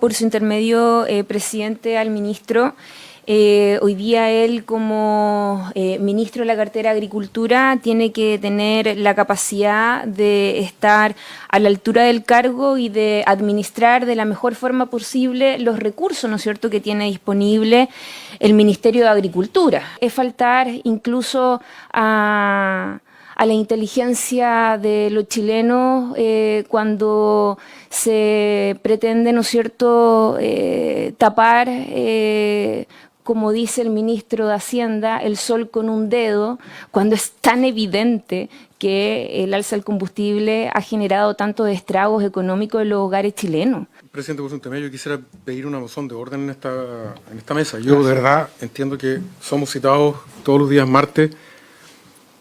Por su intermedio, presidente, al ministro. Hoy día él, como ministro de la cartera de Agricultura, tiene que tener la capacidad de estar a la altura del cargo y de administrar de la mejor forma posible los recursos, ¿no es cierto?, que tiene disponible el Ministerio de Agricultura. Es faltar incluso a la inteligencia de los chilenos cuando se pretende, ¿no es cierto?, tapar, como dice el ministro de Hacienda, el sol con un dedo, cuando es tan evidente que el alza del combustible ha generado tantos estragos económicos en los hogares chilenos. Presidente, por un tema, yo quisiera pedir una moción de orden en esta mesa. Yo de verdad entiendo que somos citados todos los días martes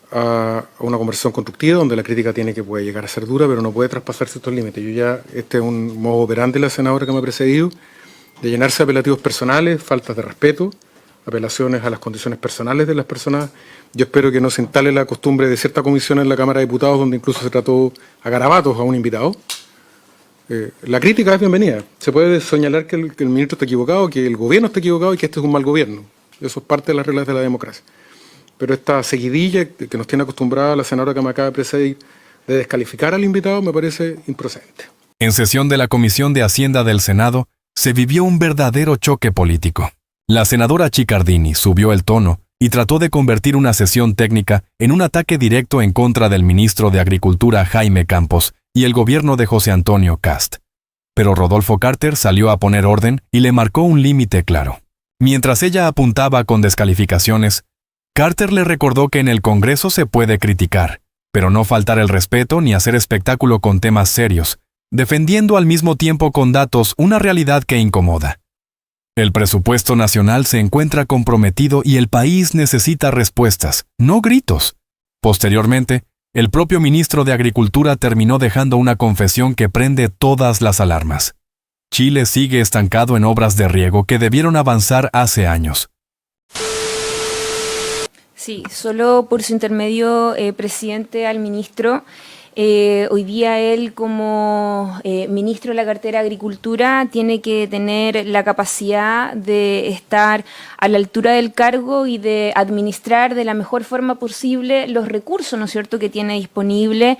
a una conversación constructiva donde la crítica puede llegar a ser dura, pero no puede traspasarse estos límites. Este es un modo operandi de la senadora que me ha precedido, de llenarse de apelativos personales, faltas de respeto, apelaciones a las condiciones personales de las personas. Yo espero que no se instale la costumbre de cierta comisión en la Cámara de Diputados donde incluso se trató a garabatos a un invitado. La crítica es bienvenida. Se puede señalar que el ministro está equivocado, que el gobierno está equivocado y que este es un mal gobierno. Eso es parte de las reglas de la democracia. Pero esta seguidilla que nos tiene acostumbrada la senadora que me acaba de precedir de descalificar al invitado me parece improcedente. En sesión de la Comisión de Hacienda del Senado, se vivió un verdadero choque político. La senadora Chiccardini subió el tono y trató de convertir una sesión técnica en un ataque directo en contra del ministro de Agricultura Jaime Campos y el gobierno de José Antonio Kast. Pero Rodolfo Carter salió a poner orden y le marcó un límite claro. Mientras ella apuntaba con descalificaciones, Carter le recordó que en el Congreso se puede criticar, pero no faltar el respeto ni hacer espectáculo con temas serios, defendiendo al mismo tiempo con datos una realidad que incomoda. El presupuesto nacional se encuentra comprometido y el país necesita respuestas, no gritos. Posteriormente, el propio ministro de Agricultura terminó dejando una confesión que prende todas las alarmas. Chile sigue estancado en obras de riego que debieron avanzar hace años. Sí, solo por su intermedio, presidente, al ministro. Hoy día él, como ministro de la cartera de Agricultura, tiene que tener la capacidad de estar a la altura del cargo y de administrar de la mejor forma posible los recursos, ¿no es cierto?, que tiene disponible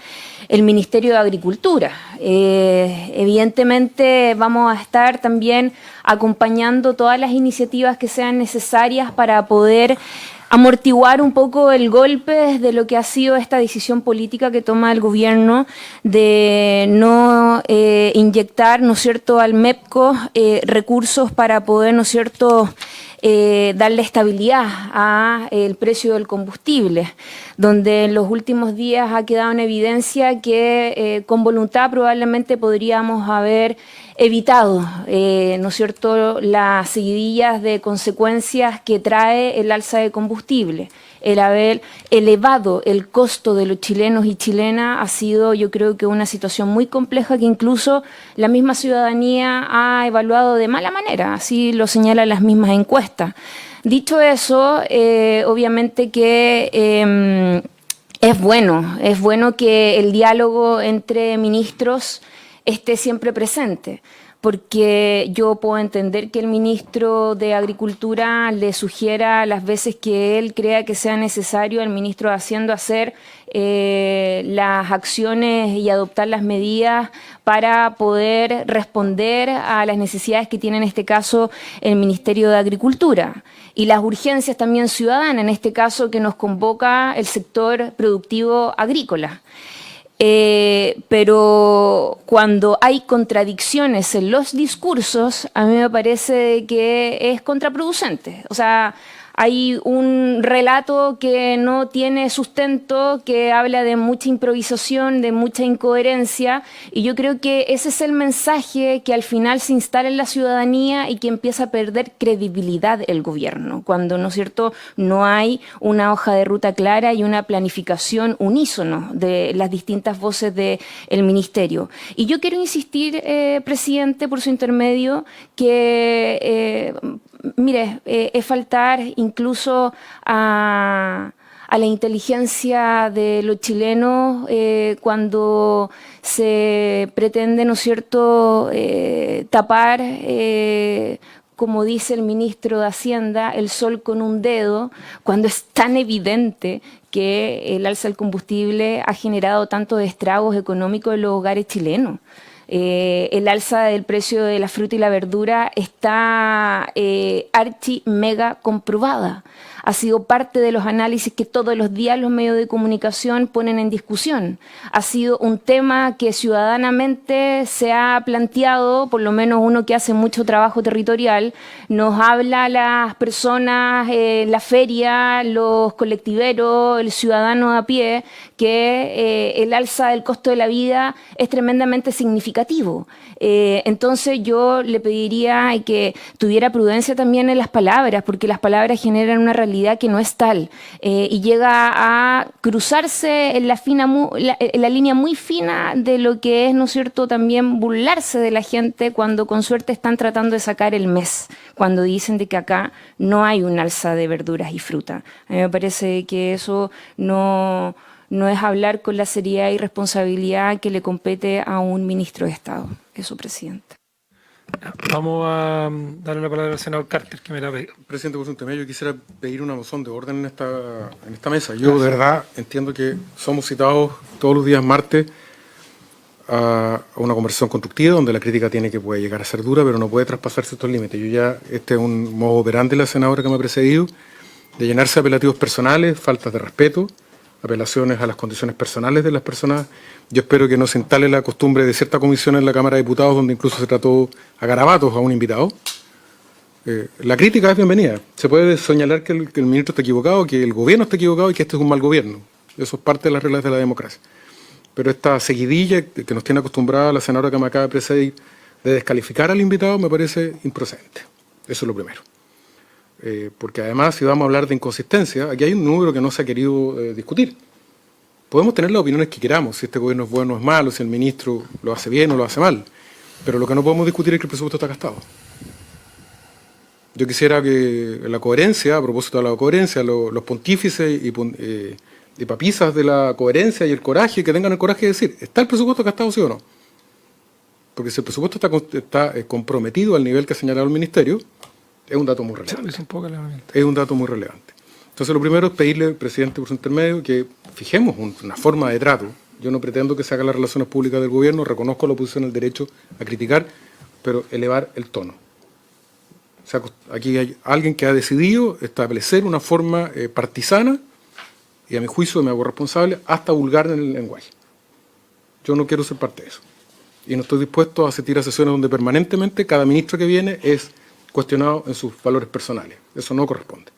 el Ministerio de Agricultura. Evidentemente vamos a estar también acompañando todas las iniciativas que sean necesarias para poder amortiguar un poco el golpe de lo que ha sido esta decisión política que toma el gobierno de no inyectar, ¿no es cierto?, al MEPCO recursos para poder, ¿no es cierto?, darle estabilidad al precio del combustible, donde en los últimos días ha quedado en evidencia que con voluntad probablemente podríamos haber evitado, ¿no es cierto?, las seguidillas de consecuencias que trae el alza de combustible. El haber elevado el costo de los chilenos y chilenas ha sido, yo creo que, una situación muy compleja que incluso la misma ciudadanía ha evaluado de mala manera, así lo señalan las mismas encuestas. Dicho eso, obviamente que es bueno que el diálogo entre ministros esté siempre presente, porque yo puedo entender que el ministro de Agricultura le sugiera las veces que él crea que sea necesario al ministro de Hacienda hacer las acciones y adoptar las medidas para poder responder a las necesidades que tiene en este caso el Ministerio de Agricultura y las urgencias también ciudadanas, en este caso que nos convoca el sector productivo agrícola. Pero cuando hay contradicciones en los discursos, a mí me parece que es contraproducente. O sea, hay un relato que no tiene sustento, que habla de mucha improvisación, de mucha incoherencia, y yo creo que ese es el mensaje que al final se instala en la ciudadanía y que empieza a perder credibilidad el gobierno, cuando, ¿no es cierto?, no hay una hoja de ruta clara y una planificación unísono de las distintas voces del ministerio. Y yo quiero insistir, presidente, por su intermedio, que mire, es faltar incluso a a la inteligencia de los chilenos cuando se pretende, ¿no es cierto?, tapar, como dice el ministro de Hacienda, el sol con un dedo, cuando es tan evidente que el alza del combustible ha generado tantos estragos económicos en los hogares chilenos. El alza del precio de la fruta y la verdura está archi mega comprobada. Ha sido parte de los análisis que todos los días los medios de comunicación ponen en discusión. Ha sido un tema que ciudadanamente se ha planteado, por lo menos uno que hace mucho trabajo territorial, nos habla a las personas, la feria, los colectiveros, el ciudadano a pie, que el alza del costo de la vida es tremendamente significativo. Entonces yo le pediría que tuviera prudencia también en las palabras, porque las palabras generan una realidad que no es tal y llega a cruzarse en la línea muy fina de lo que es, ¿no es cierto?, también burlarse de la gente cuando con suerte están tratando de sacar el mes, cuando dicen de que acá no hay un alza de verduras y fruta. A mí me parece que eso no es hablar con la seriedad y responsabilidad que le compete a un ministro de Estado. Eso, presidente. Vamos a darle la palabra al senador Carter, que me la pedido. Presidente, por un tema, yo quisiera pedir una moción de orden en esta mesa. Yo de verdad entiendo que somos citados todos los días martes a una conversación constructiva donde la crítica puede llegar a ser dura, pero no puede traspasarse estos límites. Este es un modo operandi de la senadora que me ha precedido, de llenarse de apelativos personales, faltas de respeto, apelaciones a las condiciones personales de las personas. Yo espero que no se instale la costumbre de cierta comisión en la Cámara de Diputados donde incluso se trató a garabatos a un invitado. La crítica es bienvenida. Se puede señalar que el ministro está equivocado, que el gobierno está equivocado y que este es un mal gobierno. Eso es parte de las reglas de la democracia. Pero esta seguidilla que nos tiene acostumbrada la senadora que me acaba de precedir de descalificar al invitado me parece improcedente. Eso es lo primero. Porque además, si vamos a hablar de inconsistencia, aquí hay un número que no se ha querido discutir. Podemos tener las opiniones que queramos, si este gobierno es bueno o es malo, si el ministro lo hace bien o lo hace mal, pero lo que no podemos discutir es que el presupuesto está gastado. Yo quisiera que la coherencia, a propósito de la coherencia, los pontífices y papisas de la coherencia y el coraje, que tengan el coraje de decir, ¿está el presupuesto gastado, sí o no? Porque si el presupuesto está comprometido al nivel que ha señalado el ministerio, es un dato muy relevante. Es un dato muy relevante. Entonces, lo primero es pedirle, presidente, por su intermedio, que fijemos una forma de trato. Yo no pretendo que se hagan las relaciones públicas del gobierno, reconozco la oposición el derecho a criticar, pero elevar el tono. O sea, aquí hay alguien que ha decidido establecer una forma partisana, y a mi juicio me hago responsable, hasta vulgar en el lenguaje. Yo no quiero ser parte de eso. Y no estoy dispuesto a asistir a sesiones donde permanentemente cada ministro que viene es cuestionado en sus valores personales. Eso no corresponde.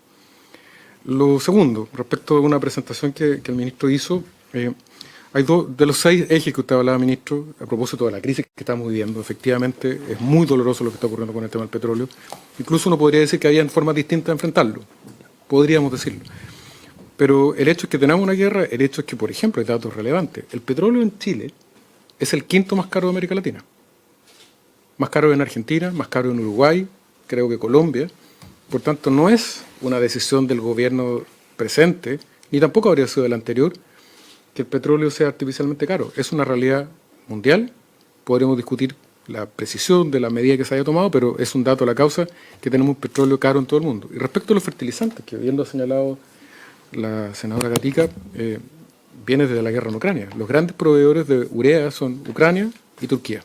Lo segundo, respecto a una presentación que el ministro hizo, hay dos de los 6 ejes que usted hablaba, ministro, a propósito de la crisis que estamos viviendo. Efectivamente, es muy doloroso lo que está ocurriendo con el tema del petróleo. Incluso uno podría decir que había formas distintas de enfrentarlo. Podríamos decirlo. Pero el hecho es que tenemos una guerra, el hecho es que, por ejemplo, hay datos relevantes. El petróleo en Chile es el 5º más caro de América Latina. Más caro en Argentina, más caro en Uruguay, creo que Colombia. Por tanto, no es una decisión del gobierno presente, ni tampoco habría sido del anterior, que el petróleo sea artificialmente caro. Es una realidad mundial. Podremos discutir la precisión de la medida que se haya tomado, pero es un dato a la causa que tenemos un petróleo caro en todo el mundo. Y respecto a los fertilizantes, que bien lo ha señalado la senadora Gatica, viene desde la guerra en Ucrania. Los grandes proveedores de urea son Ucrania y Turquía.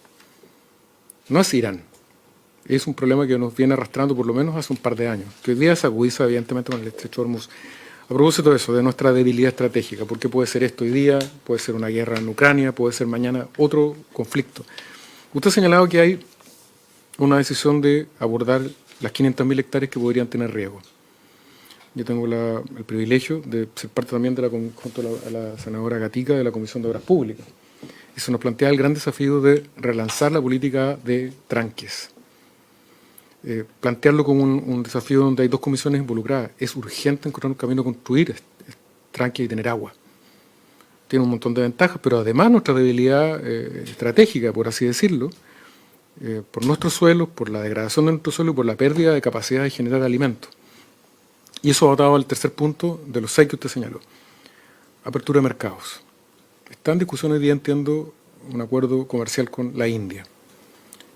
No es Irán. Es un problema que nos viene arrastrando por lo menos hace un par de años, que hoy día se agudiza evidentemente con el estrecho de Hormuz. A propósito de eso, de nuestra debilidad estratégica, porque puede ser esto hoy día, puede ser una guerra en Ucrania, puede ser mañana otro conflicto. Usted ha señalado que hay una decisión de abordar las 500.000 hectáreas que podrían tener riesgo. Yo tengo el privilegio de ser parte también junto a la senadora Gatica de la Comisión de Obras Públicas. Y se nos plantea el gran desafío de relanzar la política de tranques. Plantearlo como un desafío donde hay 2 comisiones involucradas. Es urgente encontrar un camino a construir tranques y tener agua. Tiene un montón de ventajas, pero además nuestra debilidad estratégica, por así decirlo, por nuestros suelos, por la degradación de nuestro suelo y por la pérdida de capacidad de generar alimentos. Y eso ha atado al tercer punto de los 6 que usted señaló. apertura de mercados. Está en discusión hoy día, entiendo, un acuerdo comercial con la India,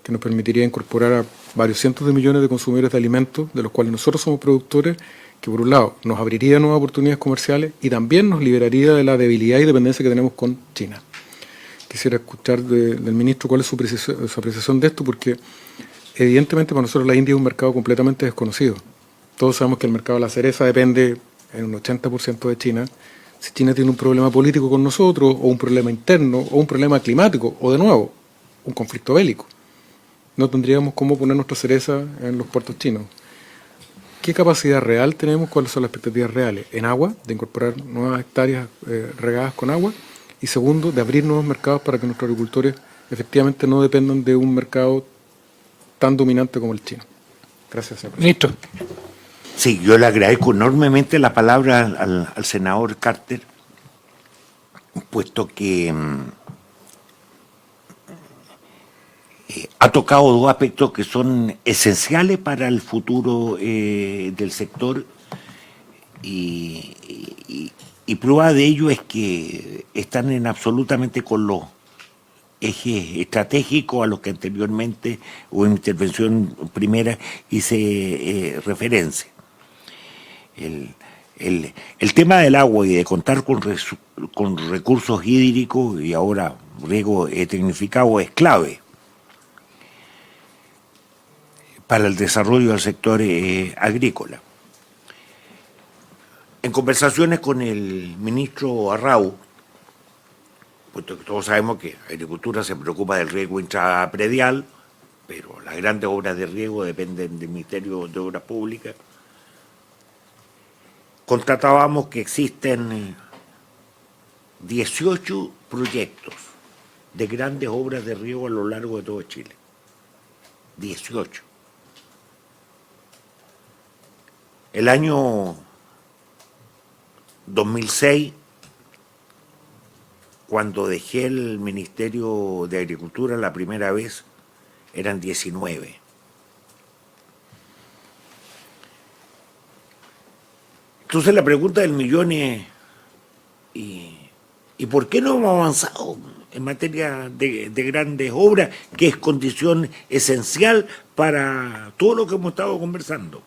que nos permitiría incorporar a varios cientos de millones de consumidores de alimentos, de los cuales nosotros somos productores, que por un lado nos abriría nuevas oportunidades comerciales y también nos liberaría de la debilidad y dependencia que tenemos con China. Quisiera escuchar del ministro cuál es su apreciación de esto, porque evidentemente para nosotros la India es un mercado completamente desconocido. Todos sabemos que el mercado de la cereza depende en un 80% de China. Si China tiene un problema político con nosotros, o un problema interno, o un problema climático, o de nuevo, un conflicto bélico, no tendríamos cómo poner nuestra cereza en los puertos chinos. ¿Qué capacidad real tenemos? ¿Cuáles son las expectativas reales? En agua, de incorporar nuevas hectáreas regadas con agua. Y segundo, de abrir nuevos mercados para que nuestros agricultores efectivamente no dependan de un mercado tan dominante como el chino. Gracias, señor presidente. Ministro. Sí, yo le agradezco enormemente la palabra al senador Carter, puesto que ha tocado dos aspectos que son esenciales para el futuro del sector y prueba de ello es que están en absolutamente con los ejes estratégicos a los que anteriormente o en intervención primera hice referencia. El tema del agua y de contar con recursos hídricos y ahora riego tecnificado es clave para el desarrollo del sector agrícola. En conversaciones con el ministro Arrau, puesto que todos sabemos que Agricultura se preocupa del riego intrapredial, pero las grandes obras de riego dependen del Ministerio de Obras Públicas, constatábamos que existen 18 proyectos de grandes obras de riego a lo largo de todo Chile. 18. El año 2006, cuando dejé el Ministerio de Agricultura la primera vez, eran 19. Entonces la pregunta del millón es, ¿y por qué no hemos avanzado en materia de grandes obras, que es condición esencial para todo lo que hemos estado conversando?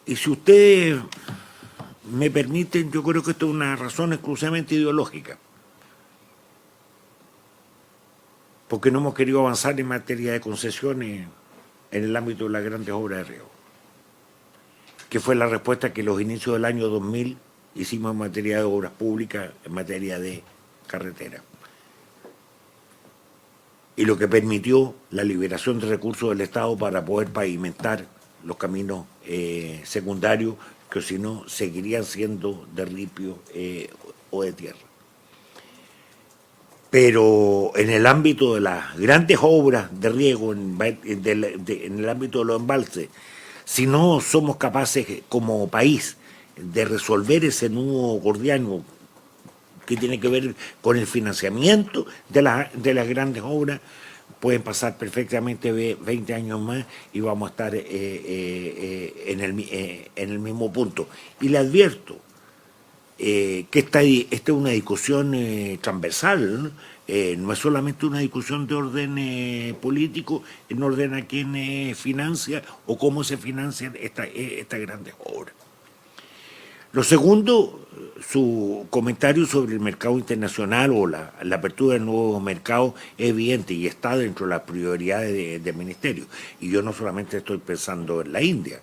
Y si ustedes me permiten, yo creo que esto es una razón exclusivamente ideológica, porque no hemos querido avanzar en materia de concesiones en el ámbito de las grandes obras de riego, que fue la respuesta que los inicios del año 2000 hicimos en materia de obras públicas, en materia de carretera, y lo que permitió la liberación de recursos del Estado para poder pavimentar los caminos secundarios, que si no seguirían siendo de ripio o de tierra. Pero en el ámbito de las grandes obras de riego, en el ámbito de los embalses, si no somos capaces como país de resolver ese nudo gordiano que tiene que ver con el financiamiento de las grandes obras, pueden pasar perfectamente 20 años más y vamos a estar en el mismo punto. Y le advierto que esta es una discusión transversal, ¿no? No es solamente una discusión de orden político, en orden a quién financia o cómo se financian estas grandes obras. Lo segundo, su comentario sobre el mercado internacional o la apertura de nuevos mercados es evidente y está dentro de las prioridades del Ministerio. Y yo no solamente estoy pensando en la India,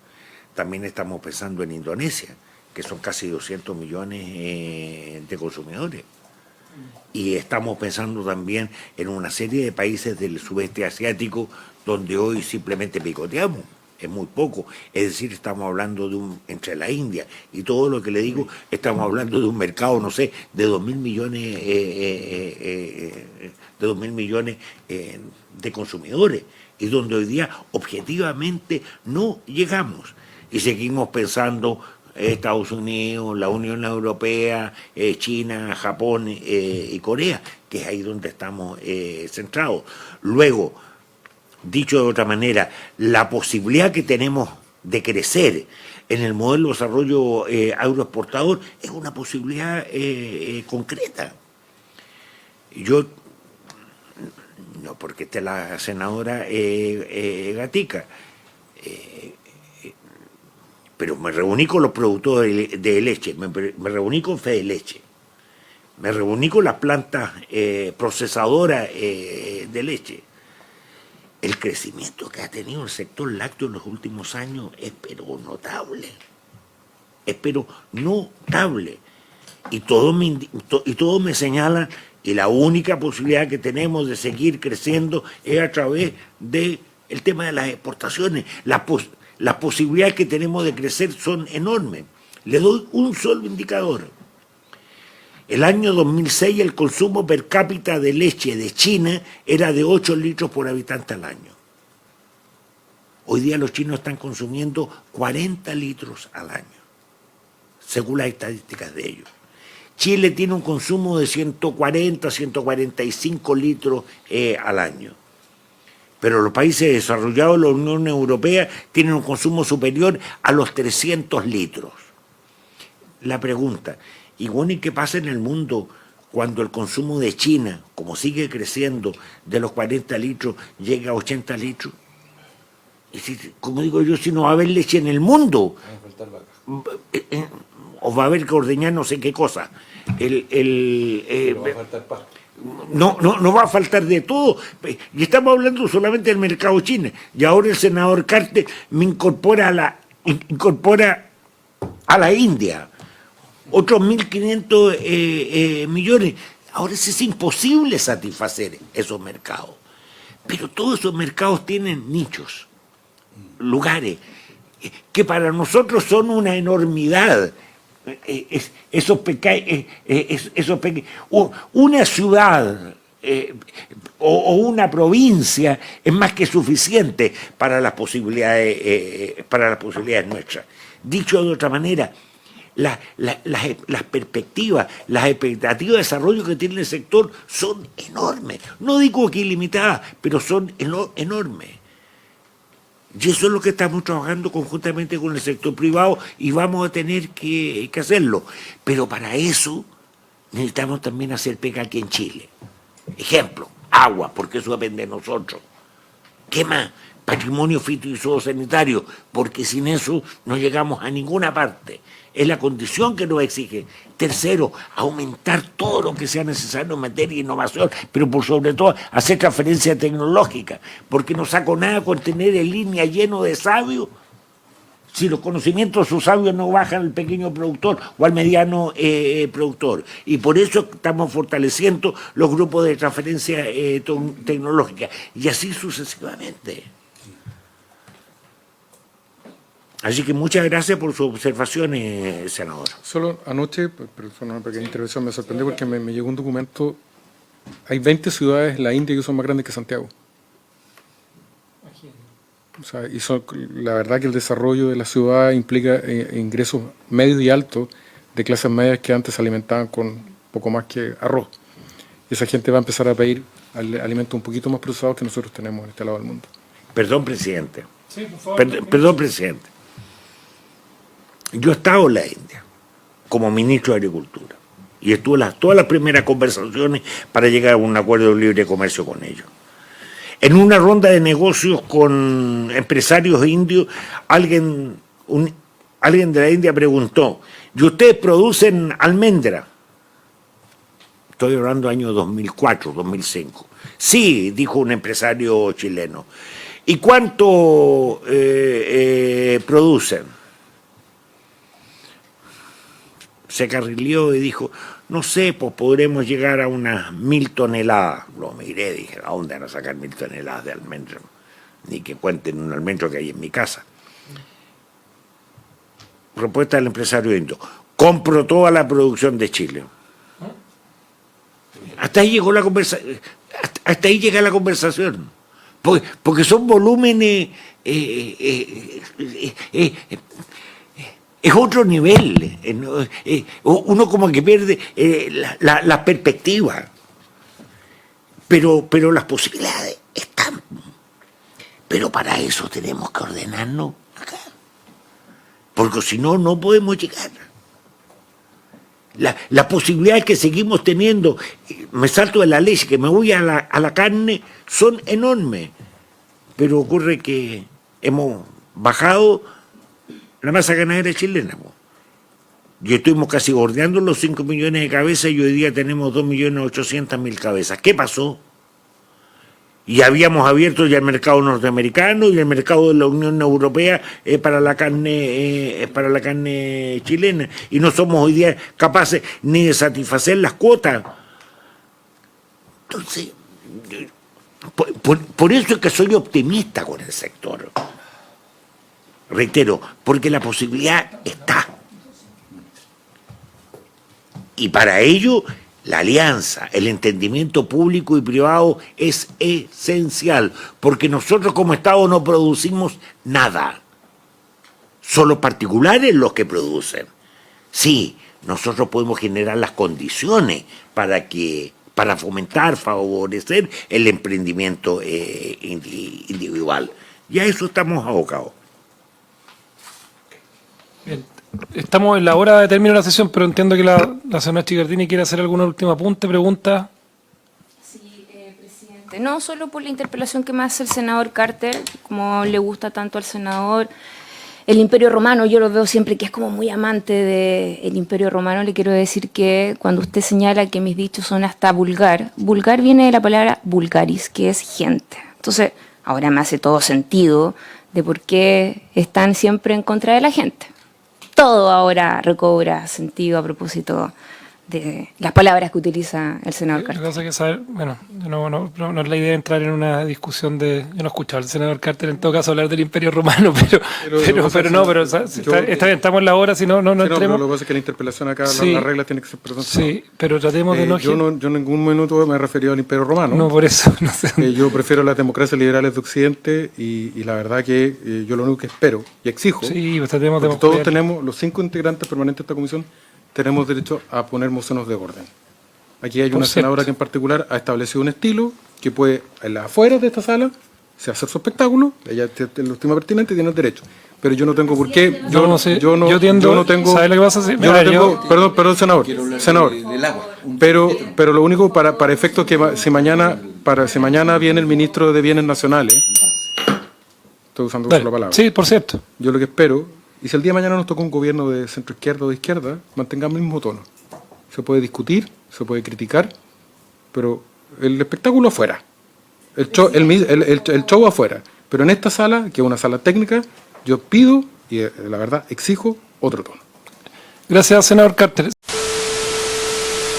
también estamos pensando en Indonesia, que son casi 200 millones de consumidores. Y estamos pensando también en una serie de países del sudeste asiático donde hoy simplemente picoteamos. Es muy poco, es decir, estamos hablando entre la India y todo lo que le digo, estamos hablando de un mercado, no sé, de 2.000 millones de consumidores, y donde hoy día objetivamente no llegamos, y seguimos pensando Estados Unidos, la Unión Europea, China, Japón y Corea, que es ahí donde estamos centrados. Luego, dicho de otra manera, la posibilidad que tenemos de crecer en el modelo de desarrollo agroexportador es una posibilidad concreta. Yo, no porque esté la senadora Gatica, pero me reuní con los productores de leche, me reuní con Fedeleche, me reuní con las plantas procesadoras de leche. El crecimiento que ha tenido el sector lácteo en los últimos años es pero notable. Es pero notable. Y todos me señalan que la única posibilidad que tenemos de seguir creciendo es a través del tema de las exportaciones. Las posibilidades que tenemos de crecer son enormes. Le doy un solo indicador. El año 2006 el consumo per cápita de leche de China era de 8 litros por habitante al año. Hoy día los chinos están consumiendo 40 litros al año, según las estadísticas de ellos. Chile tiene un consumo de 140, 145 litros al año. Pero los países desarrollados de la Unión Europea tienen un consumo superior a los 300 litros. La pregunta, ¿y bueno, y qué pasa en el mundo cuando el consumo de China, como sigue creciendo, de los 40 litros llega a 80 litros? Y si, como digo yo, si no va a haber leche en el mundo, o va a haber que ordeñar no sé qué cosa. No va a faltar de todo. Y estamos hablando solamente del mercado chino. Y ahora el senador Carter me incorpora a la India otros 1.500 millones. Ahora es imposible satisfacer esos mercados. Pero todos esos mercados tienen nichos, lugares, que para nosotros son una enormidad. Una ciudad o una provincia es más que suficiente para las posibilidades nuestras. Dicho de otra manera, las perspectivas, las expectativas de desarrollo que tiene el sector son enormes. No digo que ilimitadas, pero son enormes. Y eso es lo que estamos trabajando conjuntamente con el sector privado y vamos a tener que hacerlo. Pero para eso necesitamos también hacer pega aquí en Chile. Ejemplo, agua, porque eso depende de nosotros. ¿Qué más? Patrimonio fito y zoosanitario, porque sin eso no llegamos a ninguna parte. Es la condición que nos exige. Tercero, aumentar todo lo que sea necesario en materia de innovación, pero por sobre todo hacer transferencia tecnológica, porque no saco nada con tener en línea lleno de sabios si los conocimientos de sus sabios no bajan al pequeño productor o al mediano productor. Y por eso estamos fortaleciendo los grupos de transferencia tecnológica, y así sucesivamente. Así que muchas gracias por sus observaciones, senador. Solo anoche, pero fue una pequeña intervención, me sorprendió porque me llegó un documento. Hay 20 ciudades en la India que son más grandes que Santiago. O sea, la verdad que el desarrollo de la ciudad implica ingresos medios y altos de clases medias que antes se alimentaban con poco más que arroz. Y esa gente va a empezar a pedir alimentos un poquito más procesados que nosotros tenemos en este lado del mundo. Perdón, presidente. Sí, por favor. Perdón, presidente. Yo he estado en la India como ministro de Agricultura y estuve todas las primeras conversaciones para llegar a un acuerdo de libre comercio con ellos. En una ronda de negocios con empresarios indios, alguien de la India preguntó, ¿y ustedes producen almendra? Estoy hablando del año 2004, 2005. Sí, dijo un empresario chileno. ¿Y cuánto producen? Se carrileó y dijo, no sé, pues podremos llegar a unas 1.000 toneladas. Lo miré, dije, ¿a dónde van a sacar 1.000 toneladas de almendra? Ni que cuenten un almendro que hay en mi casa. Propuesta del empresario indio, compro toda la producción de Chile. Hasta ahí llegó la conversación. Hasta ahí llega la conversación. Porque son volúmenes... es otro nivel. Uno como que pierde la perspectiva. Pero las posibilidades están. Pero para eso tenemos que ordenarnos acá. porque si no, no podemos llegar. La posibilidad que seguimos teniendo, me salto de la leche, que me voy a la carne, son enormes. Pero ocurre que hemos bajado la masa ganadera chilena. Y estuvimos casi bordeando los 5 millones de cabezas y hoy día tenemos 2.800.000 cabezas. ¿Qué pasó? Y habíamos abierto ya el mercado norteamericano y el mercado de la Unión Europea para la carne chilena. Y no somos hoy día capaces ni de satisfacer las cuotas. Entonces, por eso es que soy optimista con el sector. Reitero, porque la posibilidad está. Y para ello, la alianza, el entendimiento público y privado es esencial, porque nosotros como Estado no producimos nada. Son los particulares los que producen. Sí, nosotros podemos generar las condiciones para fomentar, favorecer el emprendimiento individual. Y a eso estamos abocados. Bien. Estamos en la hora de terminar la sesión, pero entiendo que la señora Chicardini quiere hacer algún último apunte, pregunta. Sí, presidente. No, solo por la interpelación que me hace el senador Carter, como le gusta tanto al senador, el Imperio Romano, yo lo veo siempre que es como muy amante del Imperio Romano. Le quiero decir que cuando usted señala que mis dichos son hasta vulgar viene de la palabra vulgaris, que es gente. Entonces, ahora me hace todo sentido de por qué están siempre en contra de la gente. Todo ahora recobra sentido a propósito de las palabras que utiliza el senador Lo Carter. que pasa es que saber, bueno, no es la idea de entrar en una discusión de... Yo no he escuchado al senador Carter en todo caso hablar del Imperio Romano, pero está bien, estamos en la hora, si no entremos. Pero lo que pasa es que la interpelación acá, Sí. la regla tiene que ser perdón. Sí, pero tratemos de no... Yo en ningún minuto me he referido al Imperio Romano. No, por eso, no sé. Yo prefiero las democracias liberales de Occidente y la verdad que yo lo único que espero y exijo, Sí, pues tratemos de... porque todos tenemos, los 5 integrantes permanentes de esta comisión, tenemos derecho a poner mociones de orden. Aquí hay Por una cierto. senadora que en particular ha establecido un estilo que puede, en las afueras de esta sala, se hacer su espectáculo, ella lo estima pertinente y tiene el derecho. Pero yo no tengo por qué, yo no tengo, ¿sabes lo que pasa? yo no tengo, perdón, senador, pero lo único para efectos que si mañana viene el ministro de Bienes Nacionales, estoy usando Dale. la palabra. Sí, por cierto. Yo lo que espero, y si el día de mañana nos toca un gobierno de centro izquierda o de izquierda, mantengamos el mismo tono. Se puede discutir, se puede criticar, pero el espectáculo afuera, el show afuera. Pero en esta sala, que es una sala técnica, yo pido y la verdad exijo otro tono. Gracias, senador Carter.